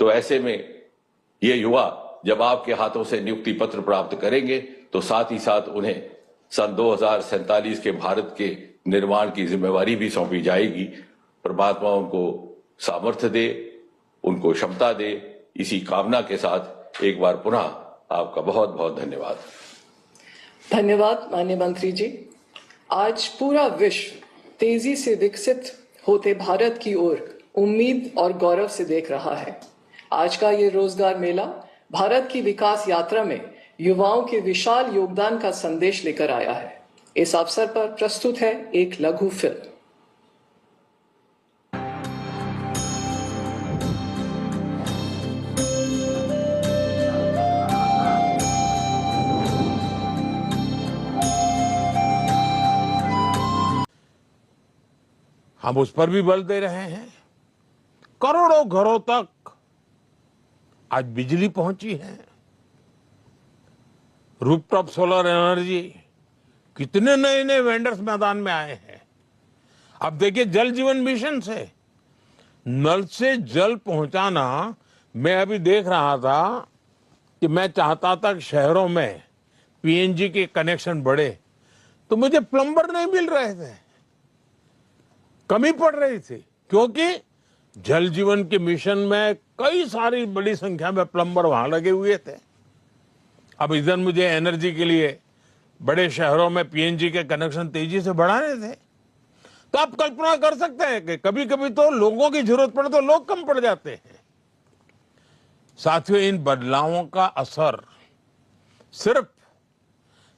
तो ऐसे में ये युवा जब आपके हाथों से नियुक्ति पत्र प्राप्त करेंगे तो साथ ही साथ उन्हें सन 2047 के भारत के निर्माण की जिम्मेवारी भी सौंपी जाएगी। परमात्मा उनको सामर्थ्य दे, उनको क्षमता दे। इसी कामना के साथ एक बार पुनः आपका बहुत बहुत धन्यवाद। धन्यवाद माननीय मंत्री जी। आज पूरा विश्व तेजी से विकसित होते भारत की ओर उम्मीद और गौरव से देख रहा है। आज का ये रोजगार मेला भारत की विकास यात्रा में युवाओं के विशाल योगदान का संदेश लेकर आया है। इस अवसर पर प्रस्तुत है एक लघु फिल्म। हम उस पर भी बल दे रहे हैं। करोड़ों घरों तक आज बिजली पहुंची है। रूफटॉप सोलर एनर्जी, कितने नए नए वेंडर्स मैदान में आए हैं। अब देखिए, जल जीवन मिशन से नल से जल पहुंचाना, मैं अभी देख रहा था कि मैं चाहता था कि शहरों में पीएनजी के कनेक्शन बढ़े, तो मुझे प्लम्बर नहीं मिल रहे थे, कमी पड़ रही थी, क्योंकि जल जीवन के मिशन में कई सारी बड़ी संख्या में प्लम्बर वहां लगे हुए थे। अब इधर मुझे एनर्जी के लिए बड़े शहरों में पीएनजी के कनेक्शन तेजी से बढ़ाने थे। तो आप कल्पना कर सकते हैं कि कभी कभी तो लोगों की जरूरत पड़े तो लोग कम पड़ जाते हैं। साथियों, इन बदलावों का असर सिर्फ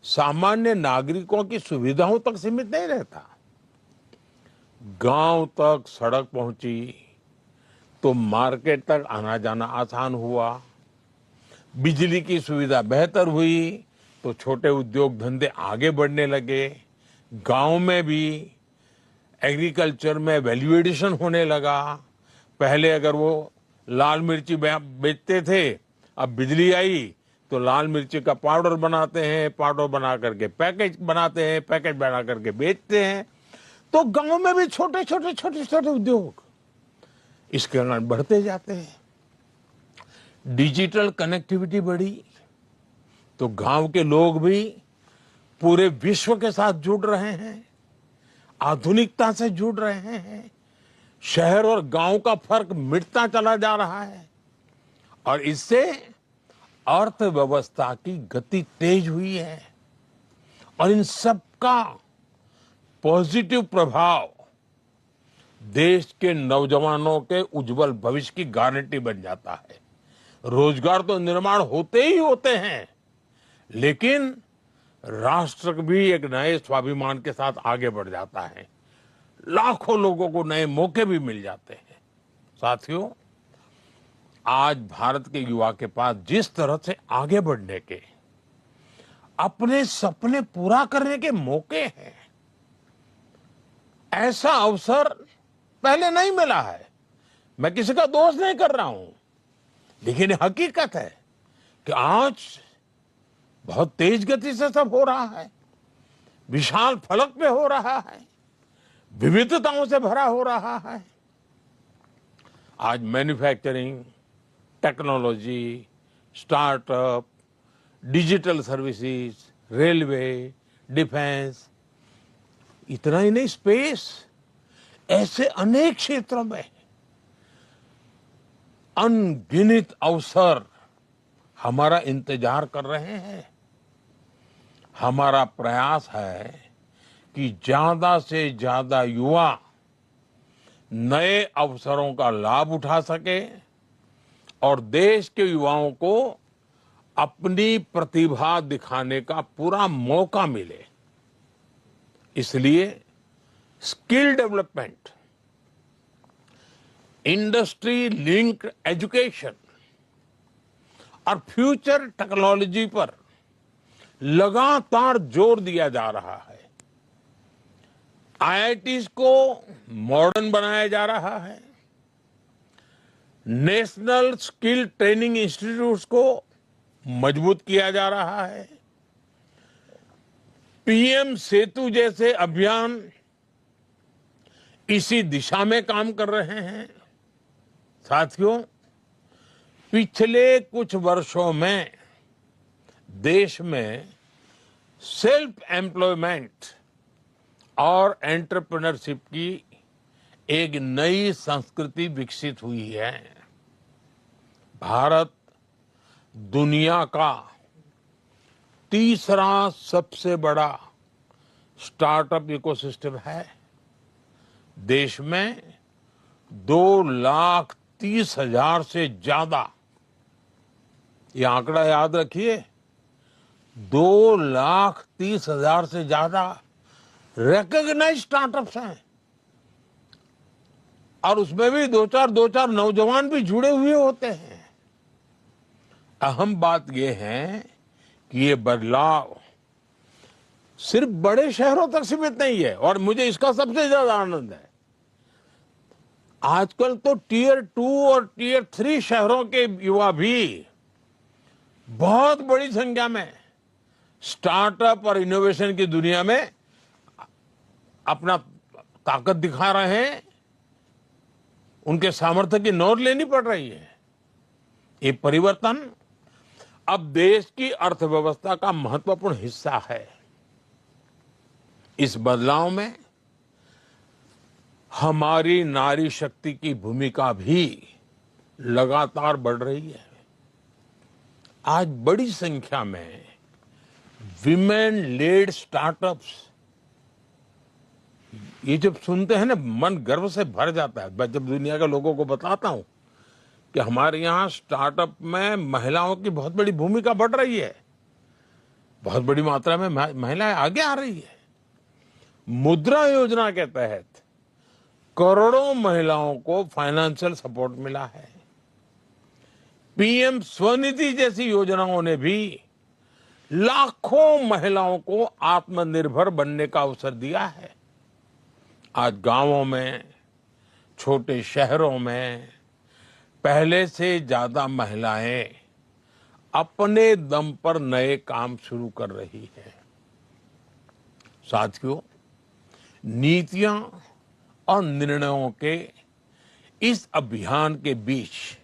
सामान्य नागरिकों की सुविधाओं तक सीमित नहीं रहता। गांव तक सड़क पहुंची तो मार्केट तक आना जाना आसान हुआ, बिजली की सुविधा बेहतर हुई तो छोटे उद्योग धंधे आगे बढ़ने लगे, गांव में भी एग्रीकल्चर में वैल्यू एडिशन होने लगा। पहले अगर वो लाल मिर्ची बेचते थे, अब बिजली आई तो लाल मिर्ची का पाउडर बनाते हैं, पाउडर बना करके पैकेज बनाते हैं, पैकेज बना करके बेचते हैं। तो गांव में भी छोटे छोटे उद्योग इसके कारण बढ़ते जाते हैं। डिजिटल कनेक्टिविटी बढ़ी तो गांव के लोग भी पूरे विश्व के साथ जुड़ रहे हैं, आधुनिकता से जुड़ रहे हैं। शहर और गांव का फर्क मिटता चला जा रहा है और इससे अर्थव्यवस्था की गति तेज हुई है और इन सब का पॉजिटिव प्रभाव देश के नौजवानों के उज्जवल भविष्य की गारंटी बन जाता है। रोजगार तो निर्माण होते ही होते हैं, लेकिन राष्ट्र भी एक नए स्वाभिमान के साथ आगे बढ़ जाता है। लाखों लोगों को नए मौके भी मिल जाते हैं। साथियों, आज भारत के युवा के पास जिस तरह से आगे बढ़ने के, अपने सपने पूरा करने के मौके हैं, ऐसा अवसर पहले नहीं मिला है। मैं किसी का दोष नहीं कर रहा हूं, लेकिन हकीकत है कि आज बहुत तेज गति से सब हो रहा है, विशाल फलक पे हो रहा है, विविधताओं से भरा हो रहा है। आज manufacturing, technology, startup, digital services, railway, defence, इतना ही नहीं, स्पेस, ऐसे अनेक क्षेत्रों में अनगिनत अवसर हमारा इंतजार कर रहे हैं। हमारा प्रयास है कि ज्यादा से ज्यादा युवा नए अवसरों का लाभ उठा सके और देश के युवाओं को अपनी प्रतिभा दिखाने का पूरा मौका मिले। इसलिए skill development, industry linked education और फ्यूचर टेक्नोलॉजी पर लगातार जोर दिया जा रहा है। आईआईटीज को मॉडर्न बनाया जा रहा है। नेशनल स्किल ट्रेनिंग इंस्टीट्यूट्स को मजबूत किया जा रहा है। पीएम सेतु जैसे अभियान इसी दिशा में काम कर रहे हैं। साथियों, पिछले कुछ वर्षों में देश में सेल्फ एम्प्लॉयमेंट और एंटरप्रेन्योरशिप की एक नई संस्कृति विकसित हुई है। भारत दुनिया का तीसरा सबसे बड़ा स्टार्टअप इकोसिस्टम है। देश में 2,30,000 से ज्यादा, ये आंकड़ा याद रखिए, 2,30,000 से ज्यादा रिकॉग्नाइज्ड स्टार्टअप्स हैं और उसमें भी दो चार नौजवान भी जुड़े हुए होते हैं। अहम बात यह है कि ये बदलाव सिर्फ बड़े शहरों तक सीमित नहीं है और मुझे इसका सबसे ज्यादा आनंद है। आजकल तो टियर 2 और टियर 3 शहरों के युवा भी बहुत बड़ी संख्या में स्टार्टअप और इनोवेशन की दुनिया में अपना ताकत दिखा रहे हैं। उनके सामर्थ्य की नोट लेनी पड़ रही है। ये परिवर्तन अब देश की अर्थव्यवस्था का महत्वपूर्ण हिस्सा है। इस बदलाव में हमारी नारी शक्ति की भूमिका भी लगातार बढ़ रही है। आज बड़ी संख्या में विमेन लेड स्टार्टअप्स, ये जब सुनते हैं ना मन गर्व से भर जाता है। मैं जब दुनिया के लोगों को बताता हूं कि हमारे यहां स्टार्टअप में महिलाओं की बहुत बड़ी भूमिका बढ़ रही है, बहुत बड़ी मात्रा में महिलाएं आगे आ रही है। मुद्रा योजना के तहत करोड़ों महिलाओं को फाइनेंशियल सपोर्ट मिला है। पीएम स्वनिधि जैसी योजनाओं ने भी लाखों महिलाओं को आत्मनिर्भर बनने का अवसर दिया है। आज गांवों में, छोटे शहरों में पहले से ज्यादा महिलाएं अपने दम पर नए काम शुरू कर रही है। साथियों, नीतियां और निर्णयों के इस अभियान के बीच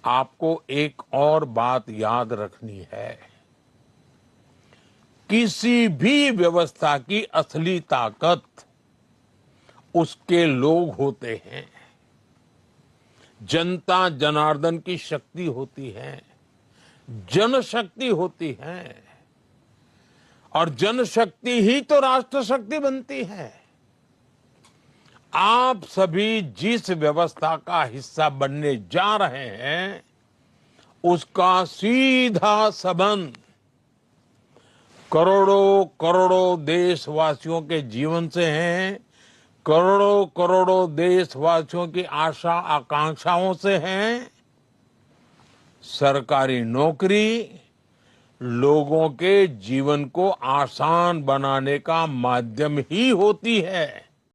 आपको एक और बात याद रखनी है। किसी भी व्यवस्था की असली ताकत उसके लोग होते हैं। जनता जनार्दन की शक्ति होती है, जनशक्ति होती है और जनशक्ति ही तो राष्ट्र शक्ति बनती है। आप सभी जिस व्यवस्था का हिस्सा बनने जा रहे हैं उसका सीधा संबंध करोड़ों करोड़ों देशवासियों के जीवन से है, करोड़ों करोड़ों देशवासियों की आशा आकांक्षाओं से है। सरकारी नौकरी लोगों के जीवन को आसान बनाने का माध्यम ही होती है।